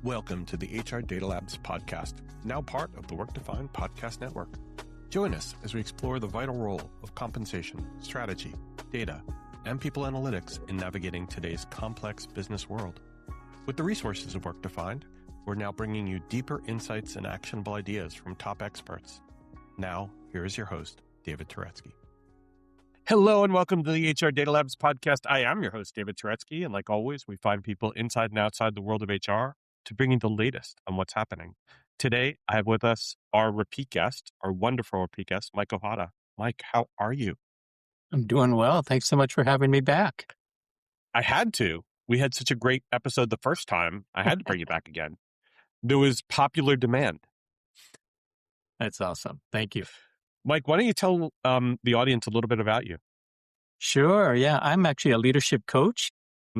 Welcome to the HR Data Labs podcast, now part of the Work-Defined Podcast Network. Join us as we explore the vital role of compensation, strategy, data, and people analytics in navigating today's complex business world. With the resources of Work-Defined, we're now bringing you deeper insights and actionable ideas from top experts. Now, here is your host, David Turetsky. Hello and welcome to the HR Data Labs podcast. I am your host, David Turetsky, and like always, we find people inside and outside the world of HR to bring you the latest on what's happening. Today, I have with us our repeat guest, our wonderful repeat guest, Mike Ohata. Mike, how are you? I'm doing well. Thanks so much for having me back. I had to. We had such a great episode the first time. I had to bring you back again. There was popular demand. That's awesome. Thank you. Mike, why don't you tell the audience a little bit about you? Sure. Yeah. I'm actually a leadership coach.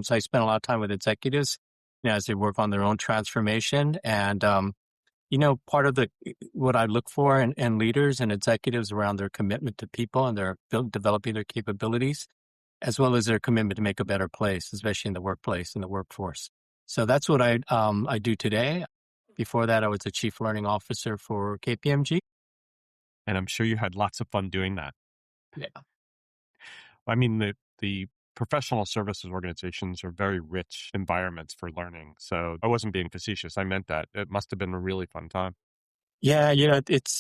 So I spend a lot of time with executives, as they work on their own transformation. And, part of what I look for in leaders and executives around their commitment to people and their developing their capabilities, as well as their commitment to make a better place, especially in the workplace and the workforce. So that's what I do today. Before that, I was the chief learning officer for KPMG. And I'm sure you had lots of fun doing that. Yeah. I mean, the professional services organizations are very rich environments for learning. So I wasn't being facetious. I meant that. It must have been a really fun time. Yeah,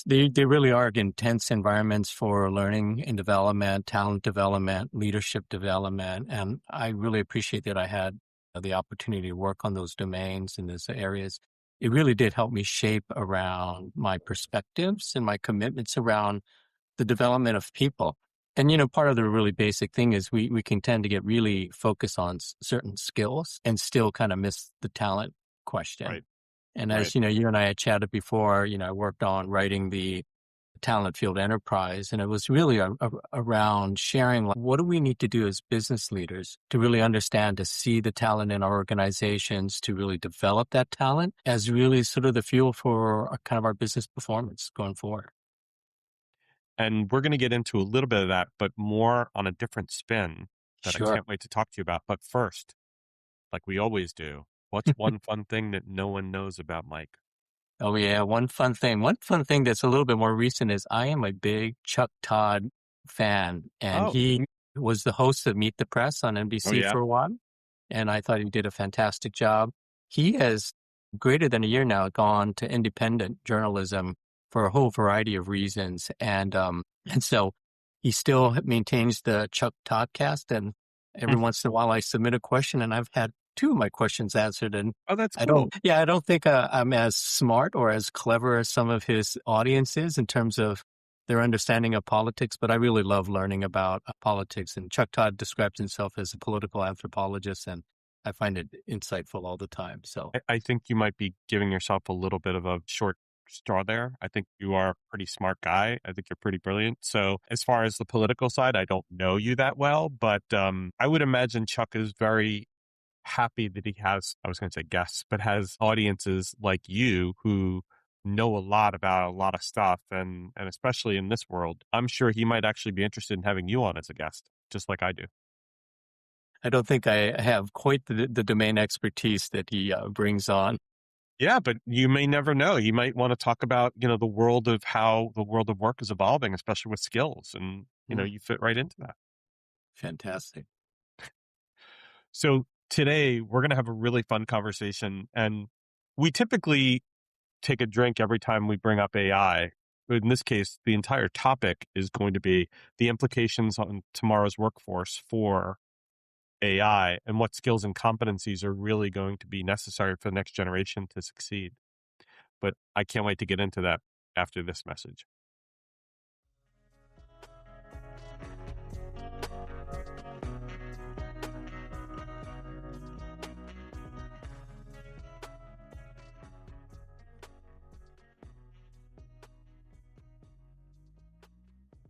they really are intense environments for learning and development, talent development, leadership development. And I really appreciate that I had the opportunity to work on those domains in those areas. It really did help me shape around my perspectives and my commitments around the development of people. And, part of the really basic thing is we can tend to get really focused on certain skills and still kind of miss the talent question. Right. And as you and I had chatted before, I worked on writing the talent field enterprise, and it was really around sharing what do we need to do as business leaders to really understand, to see the talent in our organizations, to really develop that talent as really sort of the fuel for kind of our business performance going forward. And we're going to get into a little bit of that, but more on a different spin that Sure. I can't wait to talk to you about. But first, like we always do, what's one fun thing that no one knows about Mike? Oh, yeah. One fun thing that's a little bit more recent is I am a big Chuck Todd fan. And he was the host of Meet the Press on NBC for a while. And I thought he did a fantastic job. He has greater than a year now gone to independent journalism for a whole variety of reasons. And so he still maintains the Chuck Todd cast. And every once in a while I submit a question, and I've had 2 of my questions answered. And that's cool. I don't think I'm as smart or as clever as some of his audiences in terms of their understanding of politics, but I really love learning about politics. And Chuck Todd describes himself as a political anthropologist, and I find it insightful all the time. So I think you might be giving yourself a little bit of a short straw there. I think you are a pretty smart guy. I think you're pretty brilliant. So as far as the political side, I don't know you that well, but I would imagine Chuck is very happy that he has, I was going to say guests, but has audiences like you who know a lot about a lot of stuff. And especially in this world, I'm sure he might actually be interested in having you on as a guest, just like I do. I don't think I have quite the domain expertise that he brings on. Yeah, but you may never know. You might want to talk about, the world of how the world of work is evolving, especially with skills. And, you fit right into that. Fantastic. So today we're going to have a really fun conversation. And we typically take a drink every time we bring up AI. But in this case, the entire topic is going to be the implications on tomorrow's workforce for AI and what skills and competencies are really going to be necessary for the next generation to succeed. But I can't wait to get into that after this message.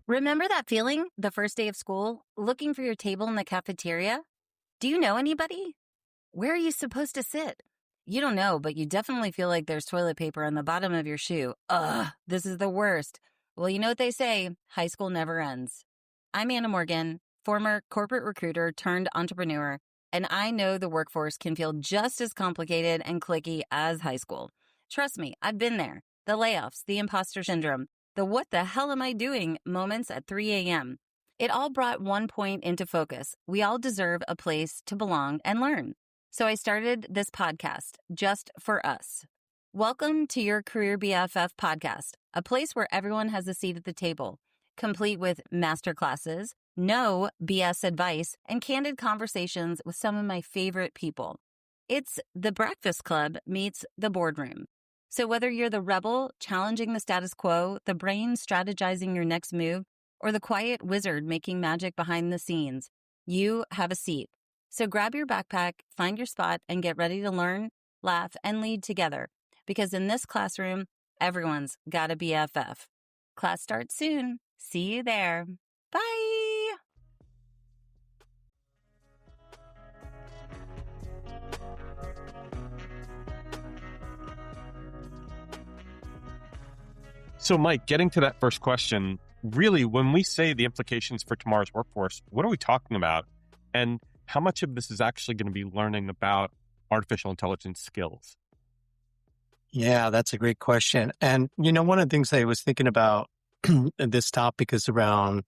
Remember that feeling the first day of school, looking for your table in the cafeteria? Do you know anybody? Where are you supposed to sit? You don't know, but you definitely feel like there's toilet paper on the bottom of your shoe. Ugh, this is the worst. Well, you know what they say, high school never ends. I'm Anna Morgan, former corporate recruiter turned entrepreneur, And I know the workforce can feel just as complicated and clicky as high school. Trust me, I've been there. The layoffs, the imposter syndrome, the what the hell am I doing moments at 3 a.m. It all brought one point into focus. We all deserve a place to belong and learn. So I started this podcast just for us. Welcome to your Career BFF podcast, a place where everyone has a seat at the table, complete with masterclasses, no BS advice, and candid conversations with some of my favorite people. It's the Breakfast Club meets the boardroom. So whether you're the rebel challenging the status quo, the brain strategizing your next move, or the quiet wizard making magic behind the scenes, you have a seat. So grab your backpack, find your spot, and get ready to learn, laugh, and lead together. Because in this classroom, everyone's got a BFF. Class starts soon. See you there. Bye. So, Mike, getting to that first question, really, when we say the implications for tomorrow's workforce, what are we talking about? And how much of this is actually going to be learning about artificial intelligence skills? Yeah, that's a great question. And, one of the things I was thinking about this topic is around,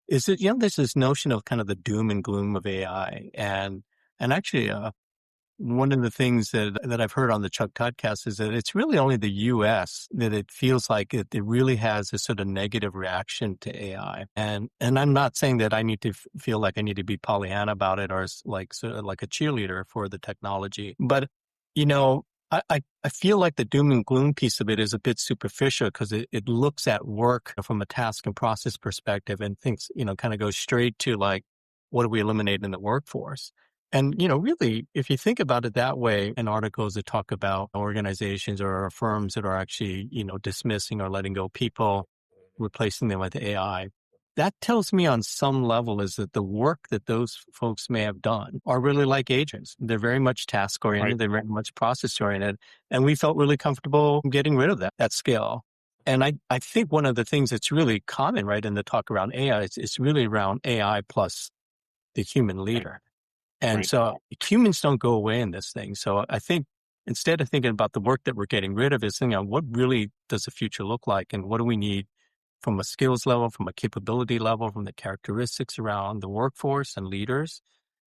is that, there's this notion of kind of the doom and gloom of AI. And actually, one of the things that I've heard on the Chuck Todd cast is that it's really only the US that it feels like it really has a sort of negative reaction to AI. And I'm not saying that I need to feel like I need to be Pollyanna about it or sort of like a cheerleader for the technology. But, I feel like the doom and gloom piece of it is a bit superficial because it looks at work from a task and process perspective and thinks, kind of goes straight to like, what do we eliminate in the workforce? And, really, if you think about it that way, in articles that talk about organizations or firms that are actually, dismissing or letting go people, replacing them with AI, that tells me on some level is that the work that those folks may have done are really like agents. They're very much task oriented. Right. They're very much process oriented. And we felt really comfortable getting rid of that skill. And I think one of the things that's really common, right, in the talk around AI is really around AI plus the human leader. And Right. so humans don't go away in this thing. So I think instead of thinking about the work that we're getting rid of is thinking, what really does the future look like? And what do we need from a skills level, from a capability level, from the characteristics around the workforce and leaders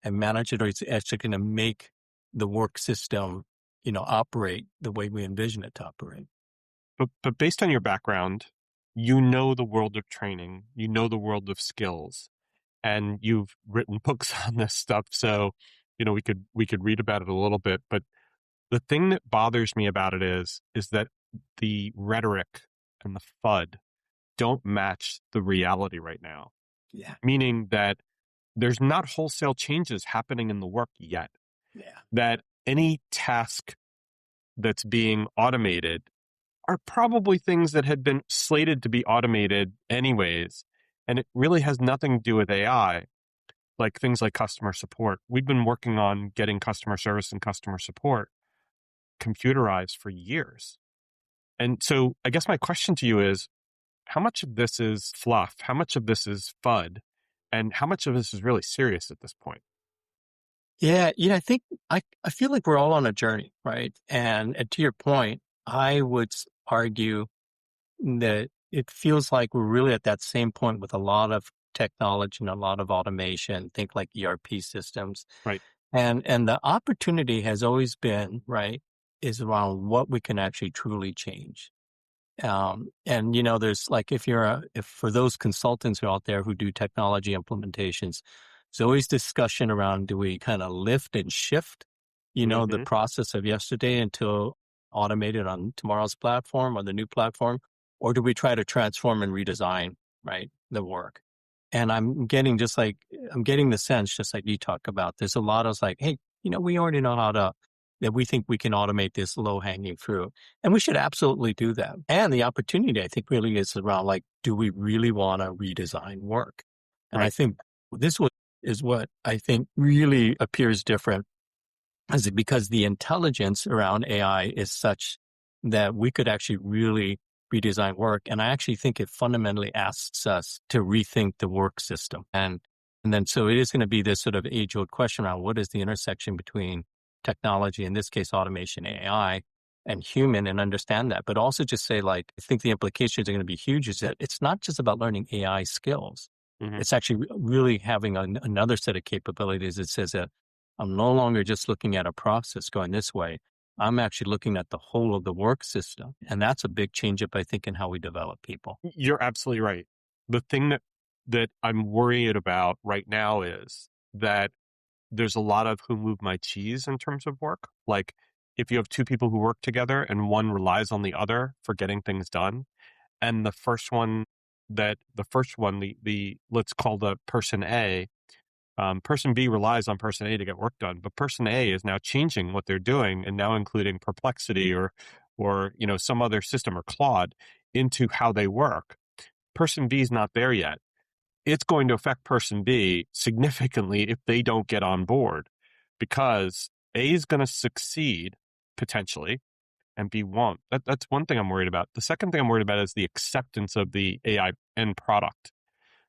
and managers actually going to make the work system, operate the way we envision it to operate. But based on your background, you know the world of training, you know the world of skills, and you've written books on this stuff. So, we could read about it a little bit. But the thing that bothers me about it is that the rhetoric and the FUD don't match the reality right now. Yeah. Meaning that there's not wholesale changes happening in the work yet. Yeah. That any task that's being automated are probably things that had been slated to be automated anyways. And it really has nothing to do with AI, like things like customer support. We've been working on getting customer service and customer support computerized for years. And so I guess my question to you is, how much of this is fluff? How much of this is FUD? And how much of this is really serious at this point? Yeah, I think I feel like we're all on a journey, right? And to your point, I would argue that it feels like we're really at that same point with a lot of technology and a lot of automation, think like ERP systems. Right. And the opportunity has always been, right, is around what we can actually truly change. And there's like, if for those consultants who are out there who do technology implementations, there's always discussion around, do we kind of lift and shift, the process of yesterday until automated on tomorrow's platform or the new platform, or do we try to transform and redesign, right, the work? And I'm getting the sense, just like you talk about, there's a lot of like, hey, we already know that we think we can automate this low hanging fruit. And we should absolutely do that. And the opportunity, I think, really is around like, do we really want to redesign work? And Right. I think is what I think really appears different, is it because the intelligence around AI is such that we could actually really redesign work. And I actually think it fundamentally asks us to rethink the work system. And And then, so it is going to be this sort of age-old question around what is the intersection between technology, in this case, automation, AI, and human, and understand that. But also just say, like, I think the implications are going to be huge is that it's not just about learning AI skills. Mm-hmm. It's actually really having another set of capabilities that says that I'm no longer just looking at a process going this way. I'm actually looking at the whole of the work system. And that's a big change up, I think, in how we develop people. You're absolutely right. The thing that I'm worried about right now is that there's a lot of who moved my cheese in terms of work. Like if you have two people who work together and one relies on the other for getting things done, and the first one, the let's call the person A, person B relies on person A to get work done, but person A is now changing what they're doing and now including Perplexity or some other system or Claude into how they work. Person B is not there yet. It's going to affect person B significantly if they don't get on board, because A is going to succeed potentially and B won't. That's one thing I'm worried about. The second thing I'm worried about is the acceptance of the AI end product,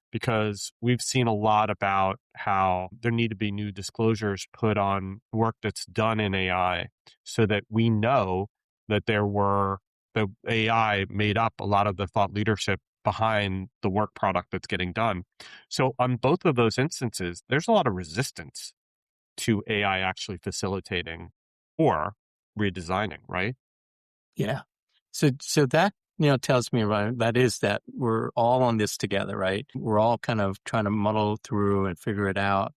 because we've seen a lot about how there need to be new disclosures put on work that's done in AI so that we know that the AI made up a lot of the thought leadership behind the work product that's getting done. So on both of those instances, there's a lot of resistance to AI actually facilitating or redesigning, right? Yeah. So that, tells me, right, that is that we're all on this together, right? We're all kind of trying to muddle through and figure it out.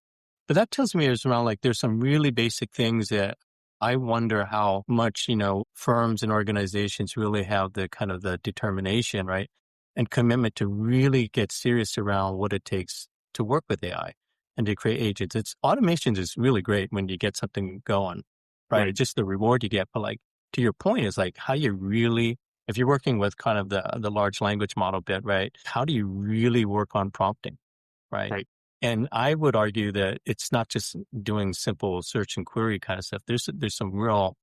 But that tells me is around, like, there's some really basic things that I wonder how much, firms and organizations really have the kind of the determination, right? And commitment to really get serious around what it takes to work with AI and to create agents. Automations is really great when you get something going, right? Right. Just the reward you get. But, like, to your point is, like, how you really, if you're working with kind of the large language model bit, right? How do you really work on prompting, right? Right. And I would argue that it's not just doing simple search and query kind of stuff. There's some real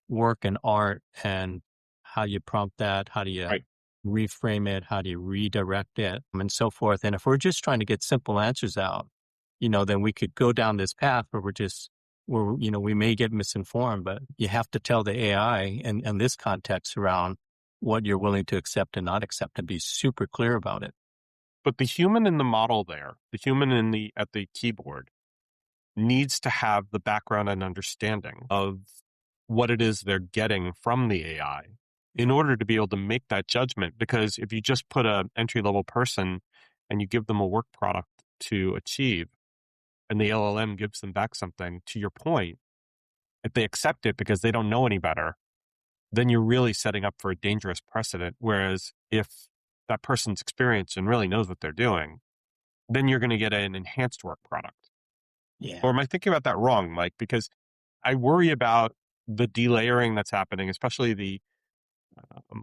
work and art and how you prompt that, how do you Right. reframe it, how do you redirect it, and so forth. And if we're just trying to get simple answers out, then we could go down this path where we may get misinformed, but you have to tell the AI and this context around what you're willing to accept and not accept and be super clear about it. But the human in the model there, the human at the keyboard, needs to have the background and understanding of what it is they're getting from the AI in order to be able to make that judgment. Because if you just put an entry-level person and you give them a work product to achieve, and the LLM gives them back something, to your point, if they accept it because they don't know any better, then you're really setting up for a dangerous precedent. Whereas if that person's experienced and really knows what they're doing, then you're going to get an enhanced work product. Yeah. Or am I thinking about that wrong, Mike? Because I worry about the delayering that's happening, especially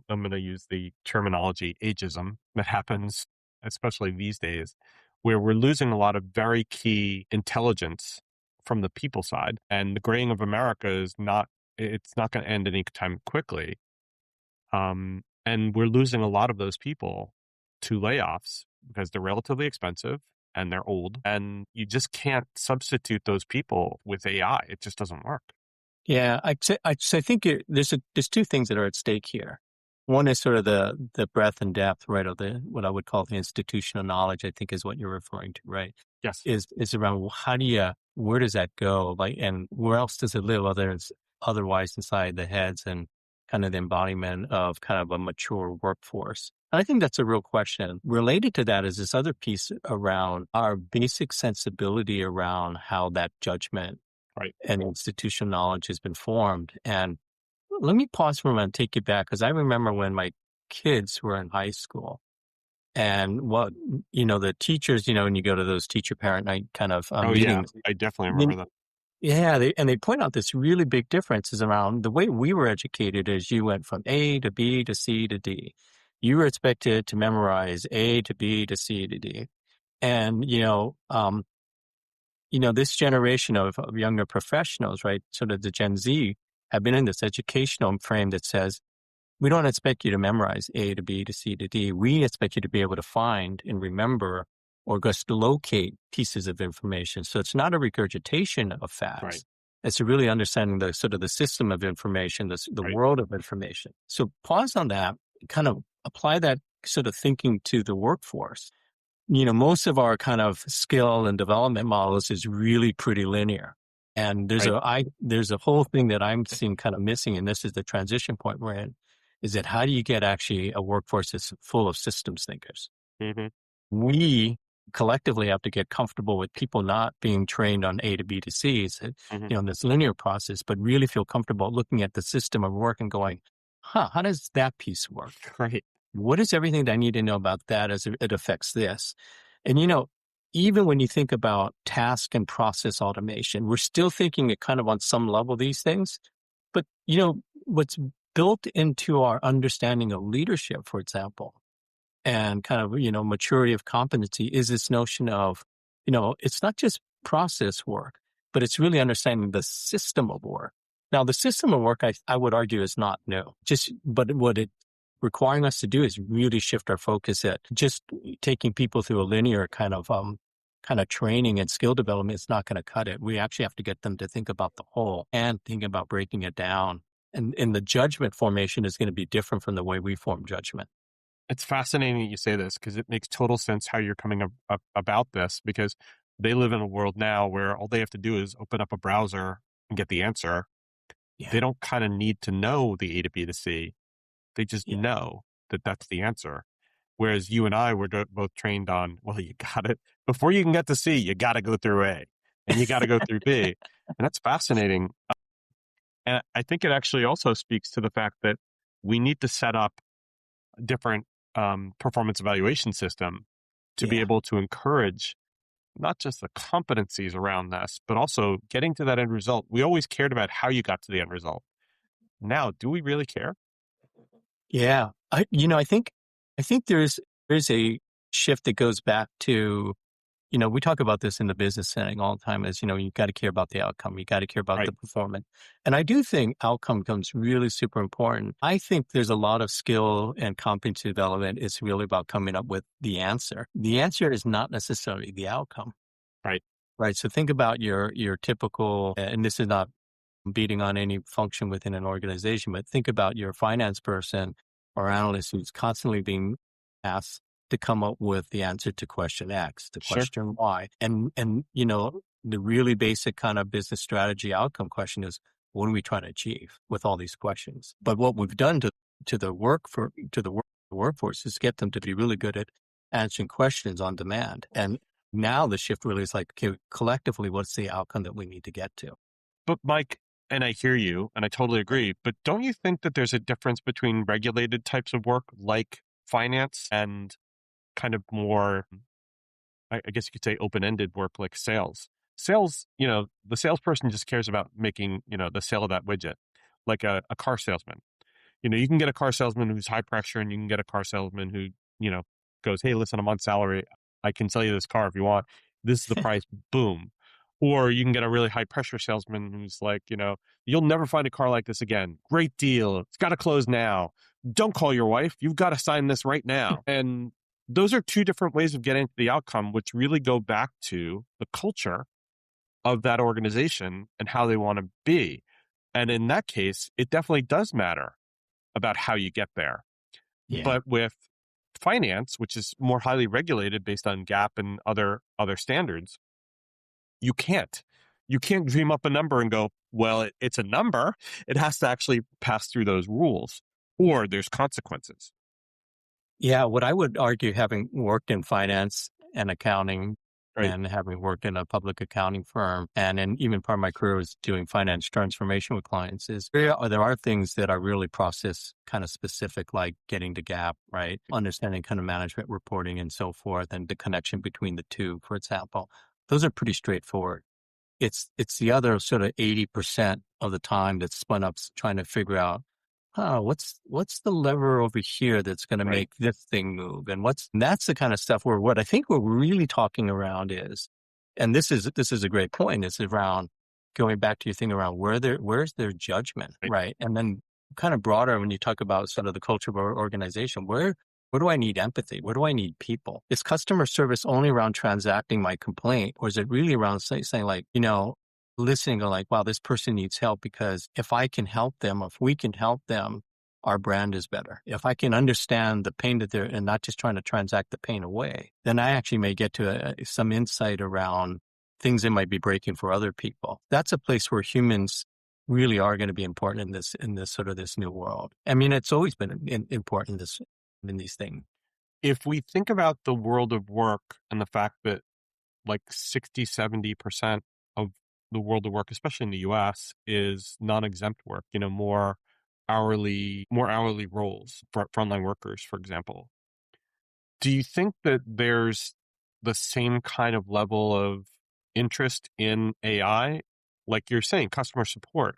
I'm going to use the terminology ageism that happens, especially these days, where we're losing a lot of very key intelligence from the people side. And the graying of America it's not going to end anytime quickly. And we're losing a lot of those people to layoffs because they're relatively expensive and they're old, and you just can't substitute those people with AI. It just doesn't work. Yeah, I think there's two things that are at stake here. One is sort of the breadth and depth, right, of what I would call the institutional knowledge, I think is what you're referring to, right? Yes. Is around where does that go? Like, and where else does it live otherwise inside the heads and kind of the embodiment of kind of a mature workforce? And I think that's a real question. Related to that is this other piece around our basic sensibility around how that judgment Right. and institutional knowledge has been formed. And let me pause for a moment and take you back, because I remember when my kids were in high school and the teachers, when you go to those teacher parent night kind of meetings. I definitely remember that. Yeah, they point out this really big differences around the way we were educated is you went from A to B to C to D. You were expected to memorize A to B to C to D. And, this generation of younger professionals, right, sort of the Gen Z, have been in this educational frame that says, we don't expect you to memorize A to B to C to D. We expect you to be able to find and remember or just locate pieces of information. So it's not a regurgitation of facts. Right. It's really understanding the sort of the system of information, the world of information. So pause on that, kind of apply that sort of thinking to the workforce. Most of our kind of skill and development models is really pretty linear. And there's a whole thing that I'm seeing kind of missing, and this is the transition point we're in, is that how do you get actually a workforce that's full of systems thinkers? Mm-hmm. We collectively have to get comfortable with people not being trained on A to B to C's, in this linear process, but really feel comfortable looking at the system of work and going, how does that piece work? Right. What is everything that I need to know about that as it affects this? And, even when you think about task and process automation, we're still thinking it kind of on some level these things. But, what's built into our understanding of leadership, for example, and kind of, maturity of competency is this notion of, it's not just process work, but it's really understanding the system of work. Now, the system of work, I would argue, is not new. But what it requiring us to do is really shift our focus at just taking people through a linear kind of training and skill development is not going to cut it. We actually have to get them to think about the whole and think about breaking it down. And the judgment formation is going to be different from the way we form judgment. It's fascinating that you say this because it makes total sense how you're coming up about this, because they live in a world now where all they have to do is open up a browser and get the answer. Yeah. They don't kind of need to know the A to B to C. They just know that that's the answer. Whereas you and I were both trained on, well, you got it. Before you can get to C, you got to go through A and you got to go through B. And that's fascinating. And I think it actually also speaks to the fact that we need to set up a different performance evaluation system to be able to encourage not just the competencies around this, but also getting to that end result. We always cared about how you got to the end result. Now, do we really care? Yeah. I think there's a shift that goes back to, we talk about this in the business setting all the time is, you got to care about the outcome. You got to care about the performance. And I do think outcome becomes really super important. I think there's a lot of skill and competency development. It's really about coming up with the answer. The answer is not necessarily the outcome. Right. Right. So think about your typical, and this is not beating on any function within an organization, but think about your finance person or analyst who's constantly being asked to come up with the answer to question X, to question Y. And the really basic kind of business strategy outcome question is, what are we trying to achieve with all these questions? But what we've done to the workforce is get them to be really good at answering questions on demand. And now the shift really is like, okay, collectively, what's the outcome that we need to get to? But Mike, and I hear you, and I totally agree, but don't you think that there's a difference between regulated types of work like finance and kind of more, I guess you could say, open-ended work like sales? Sales, the salesperson just cares about making, the sale of that widget, like a car salesman. You can get a car salesman who's high pressure, and you can get a car salesman who, goes, hey, listen, I'm on salary. I can sell you this car if you want. This is the price. Boom. Or you can get a really high pressure salesman who's like, you'll never find a car like this again. Great deal. It's got to close now. Don't call your wife. You've got to sign this right now. And those are two different ways of getting to the outcome, which really go back to the culture of that organization and how they want to be. And in that case, it definitely does matter about how you get there. Yeah. But with finance, which is more highly regulated based on GAAP and other standards, you can't dream up a number and go, well, it's a number. It has to actually pass through those rules, or there's consequences. Yeah, what I would argue, having worked in finance and accounting and having worked in a public accounting firm, and then even part of my career was doing finance transformation with clients, is there are things that are really process kind of specific, like getting to GAAP, right? Understanding kind of management reporting and so forth, and the connection between the two, for example. Those are pretty straightforward. It's the other sort of 80% of the time that's spun up trying to figure out, what's the lever over here that's going to make this thing move? And that's the kind of stuff where what I think we're really talking around is, and this is a great point, is around going back to your thing around where's their judgment, right? And then kind of broader when you talk about sort of the culture of our organization, where Where do I need empathy? Where do I need people? Is customer service only around transacting my complaint? Or is it really around saying like, listening to like, wow, this person needs help because if I can help them, if we can help them, our brand is better. If I can understand the pain that they're, and not just trying to transact the pain away, then I actually may get to some insight around things that might be breaking for other people. That's a place where humans really are going to be important in this sort of this new world. I mean, it's always been important in these things. If we think about the world of work and the fact that like 60, 70% of the world of work, especially in the US, is non-exempt work, more hourly roles for frontline workers, for example. Do you think that there's the same kind of level of interest in AI? Like you're saying, customer support,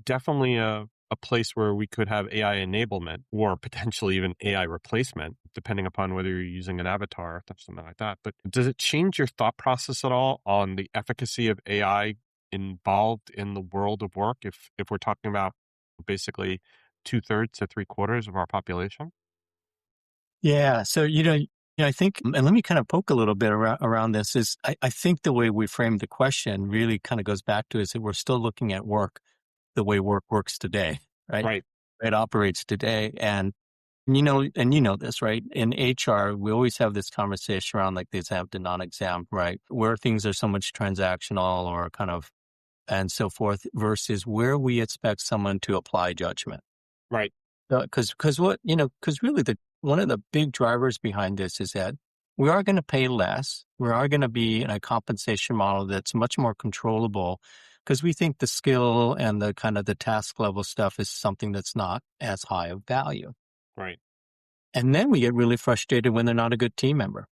definitely a place where we could have AI enablement or potentially even AI replacement, depending upon whether you're using an avatar or something like that. But does it change your thought process at all on the efficacy of AI involved in the world of work if we're talking about basically 2/3 to 3/4 of our population? Yeah. So, I think, and let me kind of poke a little bit around this is I think the way we frame the question really kind of goes back to is that we're still looking at work the way work works today, right? Right. It operates today. And this, right? In HR, we always have this conversation around like the exempt and non-exempt, right? Where things are so much transactional or kind of, and so forth versus where we expect someone to apply judgment. Right. Because really one of the big drivers behind this is that we are going to pay less. We are going to be in a compensation model that's much more controllable because we think the skill and the kind of the task level stuff is something that's not as high of value. Right. And then we get really frustrated when they're not a good team member,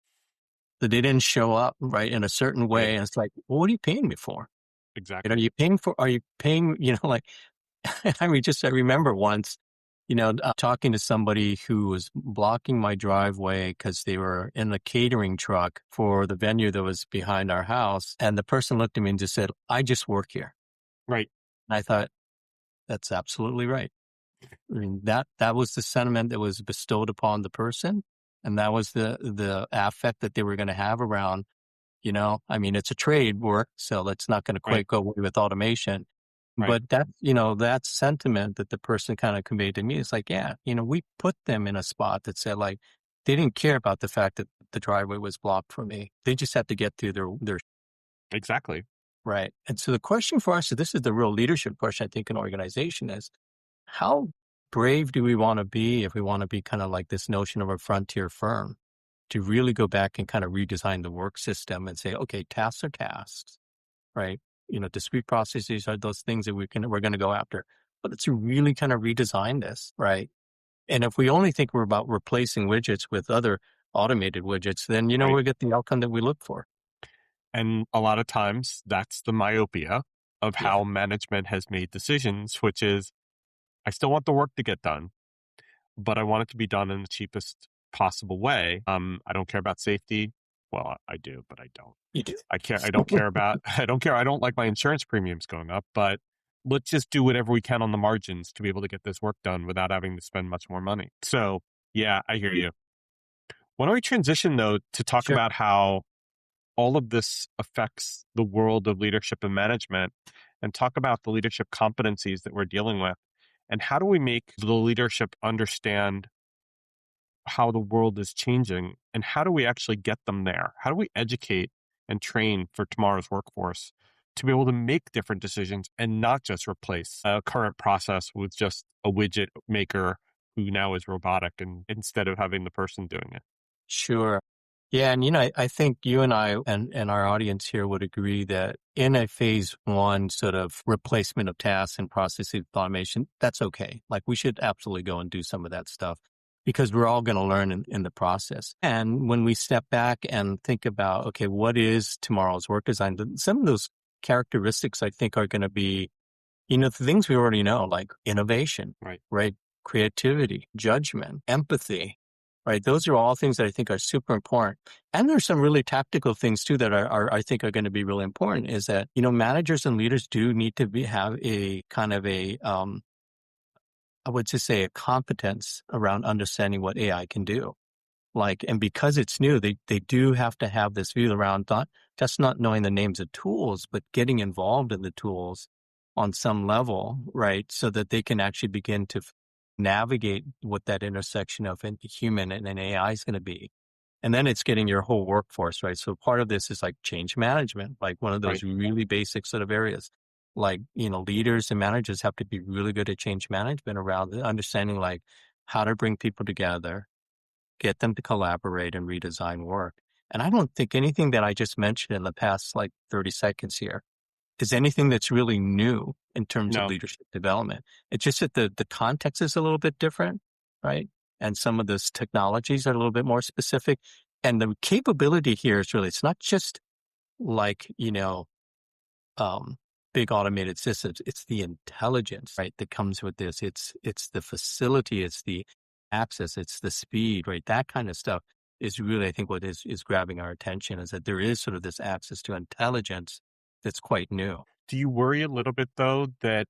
that they didn't show up right in a certain way. Right. And it's like, well, what are you paying me for? Exactly. Are you paying, like, I remember once, talking to somebody who was blocking my driveway because they were in a catering truck for the venue that was behind our house. And the person looked at me and just said, I just work here. Right. And I thought, that's absolutely right. I mean, that was the sentiment that was bestowed upon the person. And that was the affect that they were going to have around, I mean, it's a trade work, so that's not going to Right. quite go away with automation. Right. But that sentiment that the person kind of conveyed to me is like, yeah, we put them in a spot that said like, they didn't care about the fact that the driveway was blocked for me. They just had to get through their Exactly. right. And so the question for us, so this is the real leadership question, I think, in organization is how brave do we want to be if we want to be kind of like this notion of a frontier firm to really go back and kind of redesign the work system and say, okay, tasks are tasks, right? Discrete processes are those things that we're going to go after. But let's really kind of redesign this, right? And if we only think we're about replacing widgets with other automated widgets, then, Right. we'll get the outcome that we look for. And a lot of times that's the myopia of Yeah. how management has made decisions, which is I still want the work to get done, but I want it to be done in the cheapest possible way. I don't care about safety. Well, I do, but I don't. You do. I don't care about, I don't like my insurance premiums going up, but let's just do whatever we can on the margins to be able to get this work done without having to spend much more money. So yeah, I hear you. Why don't we transition though to talk Sure. about how all of this affects the world of leadership and management and talk about the leadership competencies that we're dealing with and how do we make the leadership understand how the world is changing and how do we actually get them there? How do we educate and train for tomorrow's workforce to be able to make different decisions and not just replace a current process with just a widget maker who now is robotic and instead of having the person doing it? Sure. Yeah. And, I think you and I and our audience here would agree that in a phase one sort of replacement of tasks and processes automation, that's okay. Like we should absolutely go and do some of that stuff because we're all going to learn in the process. And when we step back and think about, okay, what is tomorrow's work design? Some of those characteristics I think are going to be, the things we already know, like innovation, right? Creativity, judgment, empathy, right? Those are all things that I think are super important. And there's some really tactical things too that are I think are going to be really important is that, managers and leaders do need to have a kind of I would just say a competence around understanding what AI can do. And because it's new, they do have to have this view around not just not knowing the names of tools, but getting involved in the tools on some level, right? So that they can actually begin to navigate what that intersection of a human and an AI is going to be. And then it's getting your whole workforce, right? So part of this is like change management, like one of those really basic sort of areas. Leaders and managers have to be really good at change management around understanding like how to bring people together, get them to collaborate and redesign work. And I don't think anything that I just mentioned in the past 30 seconds here is anything that's really new in terms of leadership development. It's just that the context is a little bit different, right? And some of those technologies are a little bit more specific. And the capability here is really, it's not just um, big automated systems. It's the intelligence, right, that comes with this. It's the facility, it's the access, it's the speed, right? That kind of stuff is really, I think, what is grabbing our attention, is that there is sort of this access to intelligence that's quite new. Do you worry a little bit, though, that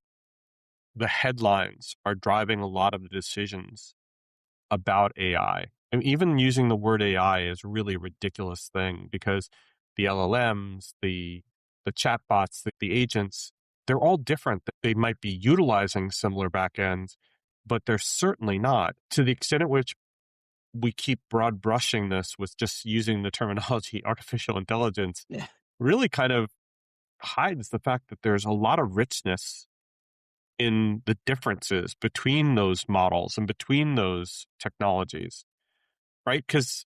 the headlines are driving a lot of the decisions about AI? And even using the word AI is really a ridiculous thing, because the LLMs, the chatbots, the agents, they're all different. They might be utilizing similar backends, but they're certainly not. To the extent at which we keep broad brushing this with just using the terminology artificial intelligence, really kind of hides the fact that there's a lot of richness in the differences between those models and between those technologies, right? Because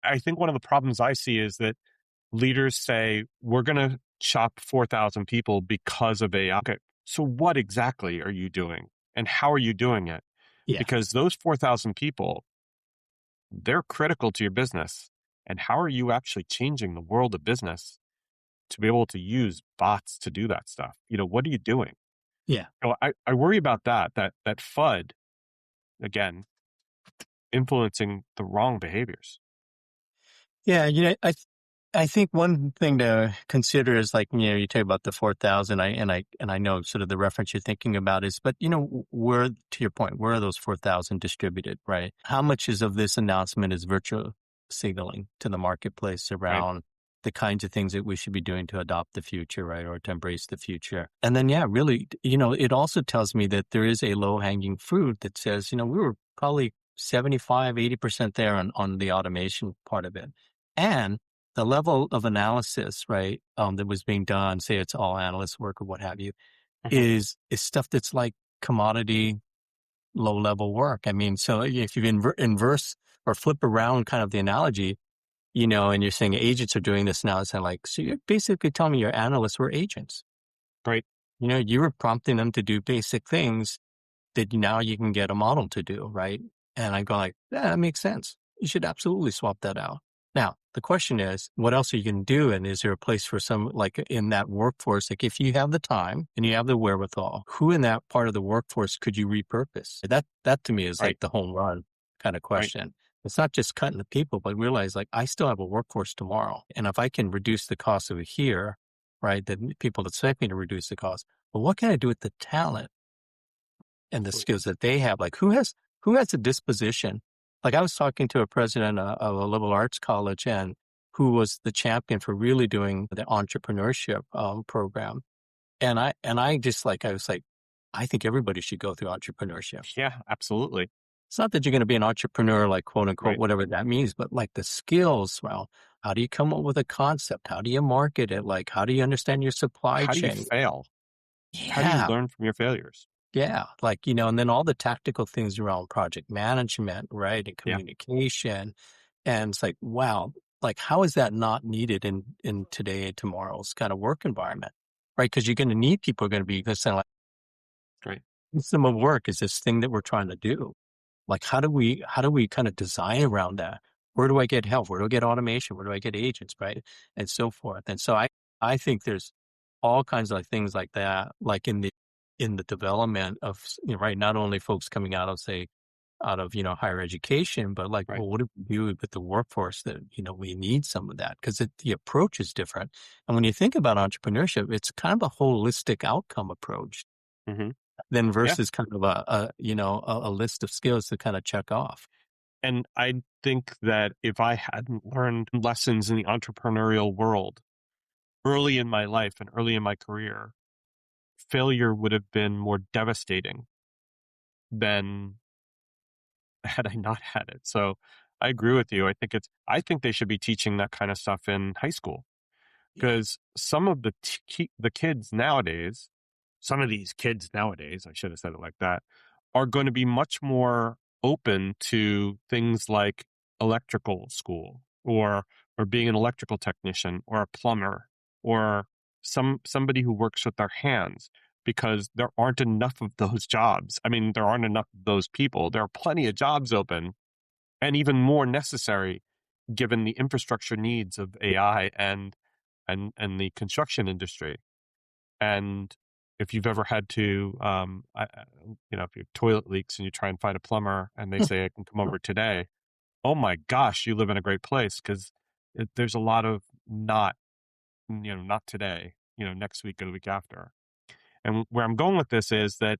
I think one of the problems I see is that leaders say, we're going to chop 4,000 people because of AI. Okay, so what exactly are you doing? And how are you doing it? Yeah. Because those 4,000 people, they're critical to your business. And how are you actually changing the world of business to be able to use bots to do that stuff? What are you doing? Yeah. So I worry about that FUD, again, influencing the wrong behaviors. Yeah, I think one thing to consider is you talk about the 4,000. I know sort of the reference you're thinking about is, but where, to your point, where are those 4,000 distributed, right? How much of this announcement is virtual signaling to the marketplace around the kinds of things that we should be doing to adopt the future, right? Or to embrace the future. And then, really, it also tells me that there is a low hanging fruit that says, we were probably 75, 80% there on the automation part of it. And the level of analysis, right, that was being done, say it's all analyst work or what have you, is stuff that's like commodity, low level work. I mean, so if you inverse or flip around kind of the analogy, and you're saying agents are doing this now, it's so you're basically telling me your analysts were agents. Right. You were prompting them to do basic things that now you can get a model to do, right? And I go yeah, that makes sense. You should absolutely swap that out. Now, the question is, what else are you going to do? And is there a place for some, in that workforce, if you have the time and you have the wherewithal, who in that part of the workforce could you repurpose? That to me is the home run kind of question. Right. It's not just cutting the people, but realize I still have a workforce tomorrow. And if I can reduce the cost of it here, right, then people expect me to reduce the cost. But what can I do with the talent and the skills that they have? Who has a disposition? I was talking to a president of a liberal arts college, and who was the champion for really doing the entrepreneurship program. And I just I was I think everybody should go through entrepreneurship. Yeah, absolutely. It's not that you're going to be an entrepreneur, quote unquote, whatever that means, but the skills. Well, how do you come up with a concept? How do you market it? How do you understand your supply chain? How do you fail? Yeah. How do you learn from your failures? Yeah. And then all the tactical things around project management, right? And communication. Yeah. And it's wow, how is that not needed in today and tomorrow's kind of work environment, right? Because you're going to need people who are going to be saying system of work is this thing that we're trying to do. How do we kind of design around that? Where do I get help? Where do I get automation? Where do I get agents, right? And so forth. And so I think there's all kinds of things like that, in the development of, right, not only folks coming out of, say, higher education, but well, what do we do with the workforce that, we need some of that, because the approach is different. And when you think about entrepreneurship, it's kind of a holistic outcome approach than versus kind of a list of skills to kind of check off. And I think that if I hadn't learned lessons in the entrepreneurial world early in my life and early in my career, failure would have been more devastating than had I not had it. So I agree with you. I think they should be teaching that kind of stuff in high school, Yeah. because some of the kids nowadays, some of these kids nowadays, I should have said it like that, are going to be much more open to things like electrical school, or being an electrical technician or a plumber, or somebody who works with their hands, because there aren't enough of those jobs. I mean, there aren't enough of those people. There are plenty of jobs open, and even more necessary given the infrastructure needs of AI and the construction industry. And if you've ever had to, if your toilet leaks and you try and find a plumber and they say, I can come over today, oh my gosh, you live in a great place, because there's a lot of not today, next week or the week after. And where I'm going with this is that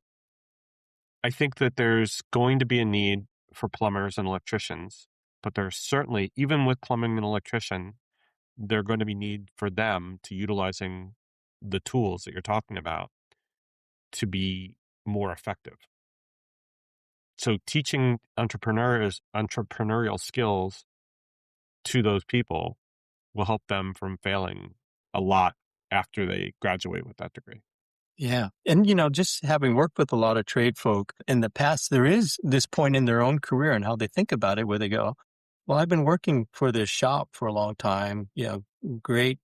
I think that there's going to be a need for plumbers and electricians, but there's certainly, even with plumbing and electrician, there's going to be need for them to utilizing the tools that you're talking about to be more effective. So teaching entrepreneurial skills to those people will help them from failing a lot after they graduate with that degree. Yeah. And, just having worked with a lot of trade folk in the past, there is this point in their own career and how they think about it where they go, well, I've been working for this shop for a long time, great,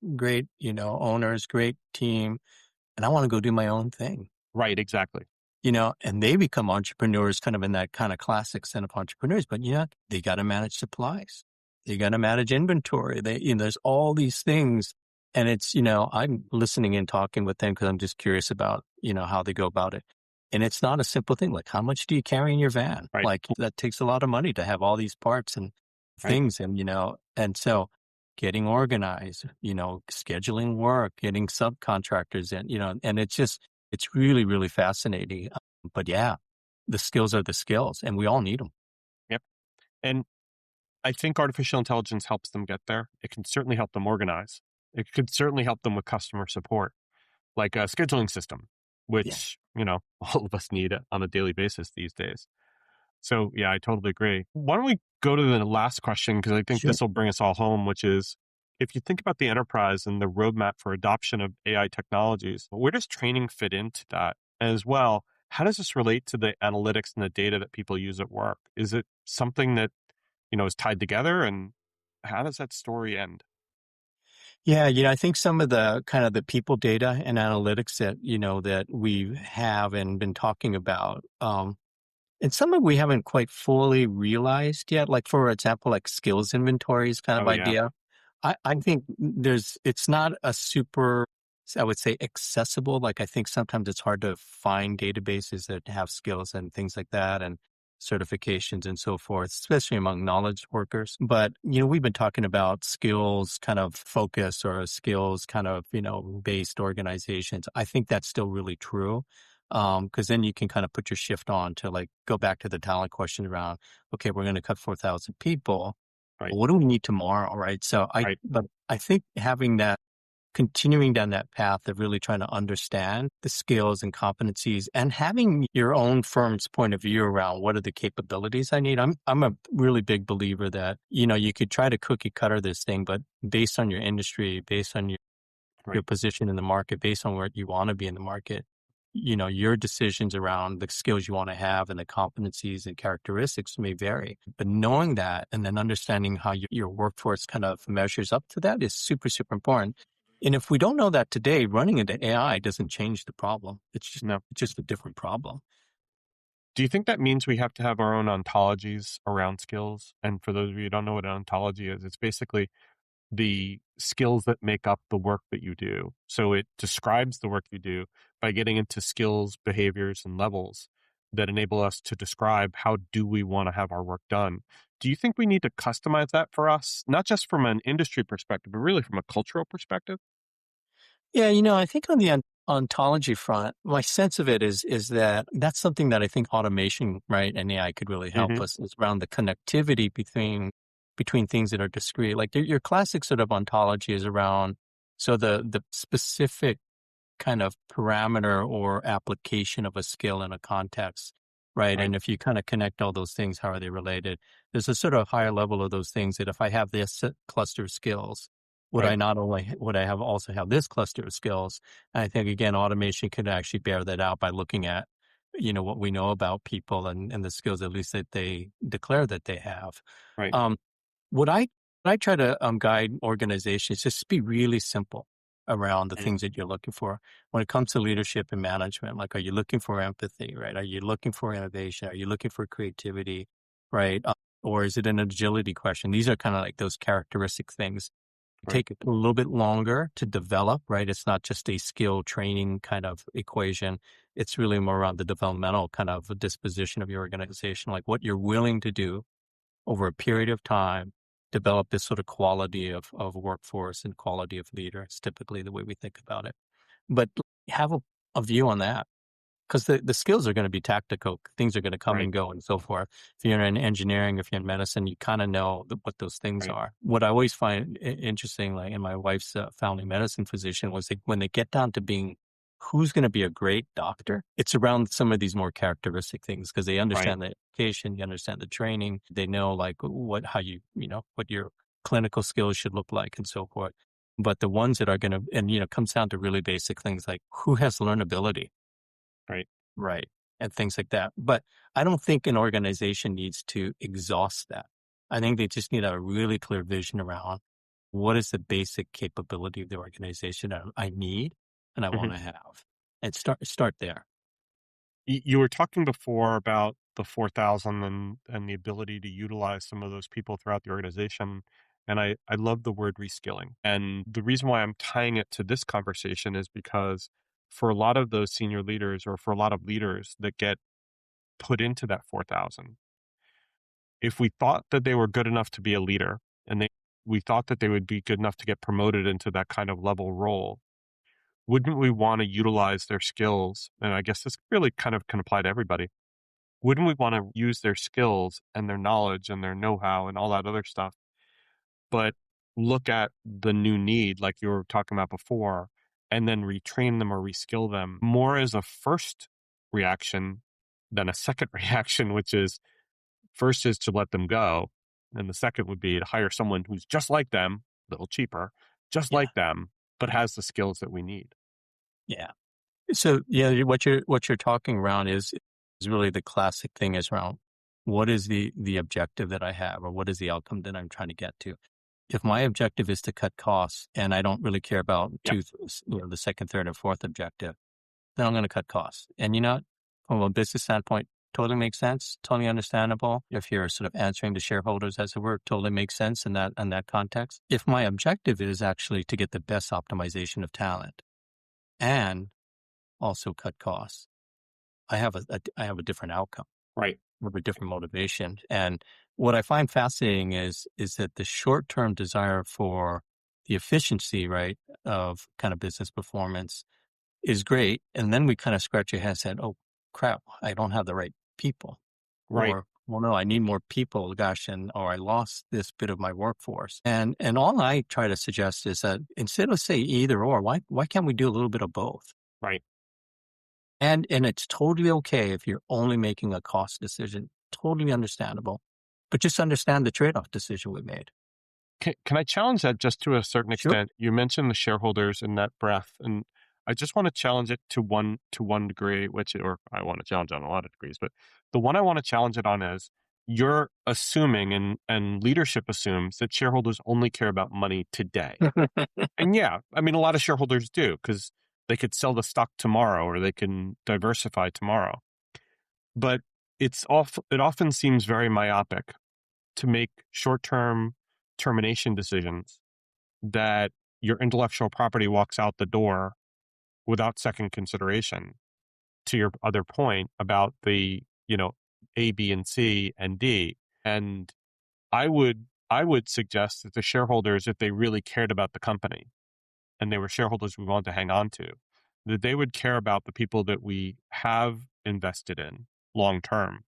owners, great team, and I want to go do my own thing. Right, exactly. And they become entrepreneurs kind of in that kind of classic sense of entrepreneurs, but they got to manage supplies. They got to manage inventory. There's all these things. And it's, I'm listening and talking with them because I'm just curious about, how they go about it. And it's not a simple thing. Like, how much do you carry in your van? Right, Like, that takes a lot of money to have all these parts and right. things. And, and so getting organized, scheduling work, getting subcontractors in, and it's really, really fascinating. But yeah, the skills are the skills and we all need them. Yep. And I think artificial intelligence helps them get there. It can certainly help them organize. It could certainly help them with customer support, like a scheduling system, Yeah, which, all of us need on a daily basis these days. So, yeah, I totally agree. Why don't we go to the last question? Because I think sure. this will bring us all home, which is, if you think about the enterprise and the roadmap for adoption of AI technologies, where does training fit into that? As well, how does this relate to the analytics and the data that people use at work? Is it something that, is tied together? And how does that story end? Yeah, I think some of the kind of the people data and analytics that, that we have and been talking about, and some of we haven't quite fully realized yet, like for example, like skills inventories kind of Oh, yeah. idea. I think it's not a super, I would say accessible. Like I think sometimes it's hard to find databases that have skills and things like that and certifications and so forth, especially among knowledge workers. But, we've been talking about skills kind of focus or skills kind of, based organizations. I think that's still really true. Because then you can kind of put your shift on to like go back to the talent question around, okay, we're going to cut 4,000 people. Right, What do we need tomorrow? Right. So right, but I think having that, continuing down that path of really trying to understand the skills and competencies and having your own firm's point of view around what are the capabilities I need. I'm a really big believer that, you could try to cookie cutter this thing, but based on your industry, based on your right. position in the market, based on where you want to be in the market, your decisions around the skills you want to have and the competencies and characteristics may vary. But knowing that and then understanding how your workforce kind of measures up to that is super, super important. And if we don't know that today, running into AI doesn't change the problem. No. It's just a different problem. Do you think that means we have to have our own ontologies around skills? And for those of you who don't know what an ontology is, it's basically the skills that make up the work that you do. So it describes the work you do by getting into skills, behaviors, and levels that enable us to describe how do we want to have our work done. Do you think we need to customize that for us, not just from an industry perspective, but really from a cultural perspective? Yeah, I think on the ontology front, my sense of it is that that's something that I think automation, right, and AI could really help Hmm. us, is around the connectivity between things that are discrete. Like your classic sort of ontology is around the specific kind of parameter or application of a skill in a context, right? Right. And if you kind of connect all those things, how are they related? There's a sort of higher level of those things that if I have this cluster of skills, Right. would I have also have this cluster of skills? And I think again, automation could actually bear that out by looking at, what we know about people and the skills at least that they declare that they have. Right. Um, what I try to guide organizations just be really simple around the Right. things that you're looking for when it comes to leadership and management. Like, are you looking for empathy, right? Are you looking for innovation? Are you looking for creativity, right? Or is it an agility question? These are kind of like those characteristic things. Right. Take a little bit longer to develop, right? It's not just a skill training kind of equation. It's really more around the developmental kind of disposition of your organization, like what you're willing to do over a period of time, develop this sort of quality of workforce and quality of leader. It's typically the way we think about it. But have a view on that, because the skills are going to be tactical. Things are going to come Right. and go and so forth. If you're in engineering, if you're in medicine, you kind of know what those things Right. are. What I always find interesting, like in my wife's family medicine physician, was when they get down to being who's going to be a great doctor, it's around some of these more characteristic things because they Right. understand the education, you understand the training, they know like what your clinical skills should look like and so forth. But the ones that are going to, and comes down to really basic things like who has learnability. Right. Right. And things like that. But I don't think an organization needs to exhaust that. I think they just need a really clear vision around what is the basic capability of the organization that I need and I Hmm. want to have. And start there. You were talking before about the 4,000 and the ability to utilize some of those people throughout the organization. And I love the word reskilling. And the reason why I'm tying it to this conversation is because for a lot of those senior leaders or for a lot of leaders that get put into that 4,000, if we thought that they were good enough to be a leader and we thought that they would be good enough to get promoted into that kind of level role, wouldn't we want to utilize their skills? And I guess this really kind of can apply to everybody. Wouldn't we want to use their skills and their knowledge and their know-how and all that other stuff, but look at the new need, like you were talking about before, and then retrain them or reskill them more as a first reaction than a second reaction, which is first is to let them go. And the second would be to hire someone who's just like them, a little cheaper, just Yeah. like them, but has the skills that we need. Yeah. So yeah, what you're talking around is really the classic thing is around what is the objective that I have or what is the outcome that I'm trying to get to. If my objective is to cut costs and I don't really care about Yep. the second, third, and fourth objective, then I'm going to cut costs. And from a business standpoint, totally makes sense, totally understandable. If you're sort of answering to shareholders, as it were, totally makes sense in that context. If my objective is actually to get the best optimization of talent and also cut costs, I have a different outcome, Right. with a different motivation. And what I find fascinating is that the short term desire for the efficiency, right, of kind of business performance is great. And then we kind of scratch your head and said, oh crap, I don't have the right people. Right. Or, well, no, I need more people, gosh, or I lost this bit of my workforce. And all I try to suggest is that instead of say either or, why can't we do a little bit of both? Right. And it's totally okay if you're only making a cost decision, totally understandable. But just understand the trade-off decision we made. Can I challenge that just to a certain Sure. extent? You mentioned the shareholders in that breath, and I just want to challenge it to one degree, or I want to challenge on a lot of degrees, but the one I want to challenge it on is you're assuming and leadership assumes that shareholders only care about money today. And yeah, I mean a lot of shareholders do because they could sell the stock tomorrow or they can diversify tomorrow. But it often seems very myopic to make short-term termination decisions that your intellectual property walks out the door without second consideration. To your other point about the, A, B, and C and D. And I would suggest that the shareholders, if they really cared about the company and they were shareholders we wanted to hang on to, that they would care about the people that we have invested in long term,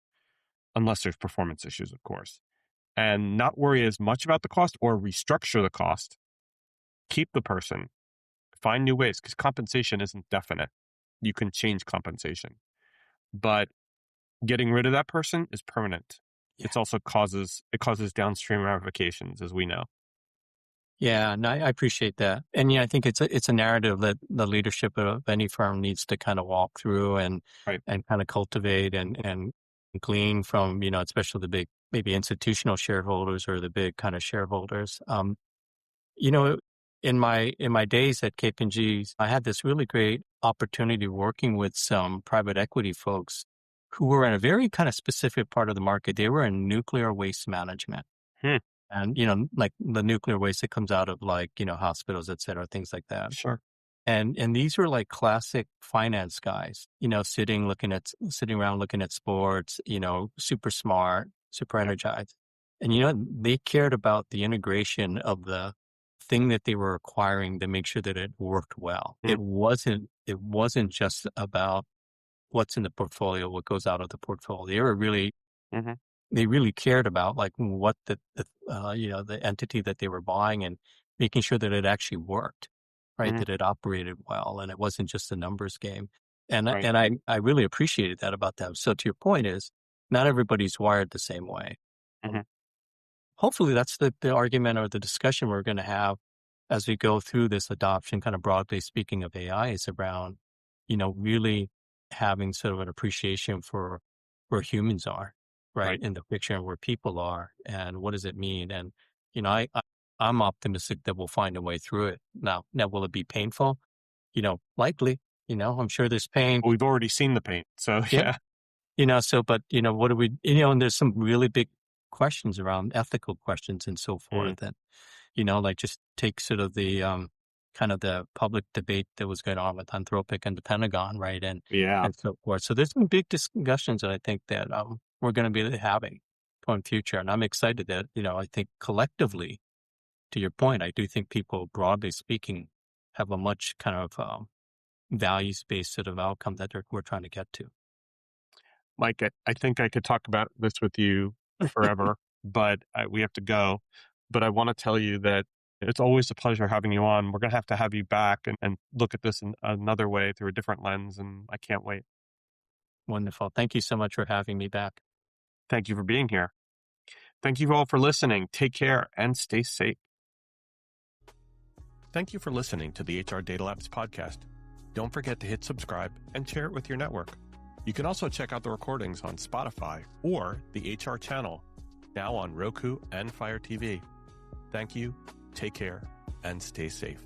unless there's performance issues, of course, and not worry as much about the cost or restructure the cost. Keep the person, find new ways, because compensation isn't definite. You can change compensation, but getting rid of that person is permanent. Yeah. It causes downstream ramifications, as we know. Yeah, no, I appreciate that. And I think it's a narrative that the leadership of any firm needs to kind of walk through and Right. kind of cultivate and glean from, especially the big, maybe institutional shareholders or the big kind of shareholders. You know, in my days at KPMG, I had this really great opportunity working with some private equity folks who were in a very kind of specific part of the market. They were in nuclear waste management. Hmm. And, like the nuclear waste that comes out of hospitals, et cetera, things like that. Sure. And these were like classic finance guys, sitting around looking at sports, super smart, super energized. And, they cared about the integration of the thing that they were acquiring to make sure that it worked well. Hmm. It wasn't just about what's in the portfolio, what goes out of the portfolio. They were really Mm-hmm. they really cared about like what the entity that they were buying and making sure that it actually worked, right? Mm-hmm. That it operated well and it wasn't just a numbers game. And Right. I really appreciated that about them. So to your point is, not everybody's wired the same way. Mm-hmm. Hopefully that's the argument or the discussion we're going to have as we go through this adoption, kind of broadly speaking, of AI, is around, really having sort of an appreciation for where humans are, right, Right. in the picture and where people are and what does it mean. And, I'm optimistic that we'll find a way through it. Now, will it be painful? Likely, I'm sure there's pain. We've already seen the pain. So, Yeah. yeah. But, what do we, and there's some really big questions around ethical questions and so forth. And, like just take sort of the kind of the public debate that was going on with Anthropic and the Pentagon, right? Yeah. And so forth. So there's some big discussions that I think that we're going to be having going future. And I'm excited that, I think collectively, to your point, I do think people, broadly speaking, have a much kind of values-based sort of outcome that we're trying to get to. Mike, I think I could talk about this with you forever, but we have to go. But I want to tell you that it's always a pleasure having you on. We're going to have you back and look at this in another way through a different lens, and I can't wait. Wonderful. Thank you so much for having me back. Thank you for being here. Thank you all for listening. Take care and stay safe. Thank you for listening to the HR Data Labs podcast. Don't forget to hit subscribe and share it with your network. You can also check out the recordings on Spotify or the HR channel, now on Roku and Fire TV. Thank you, take care, and stay safe.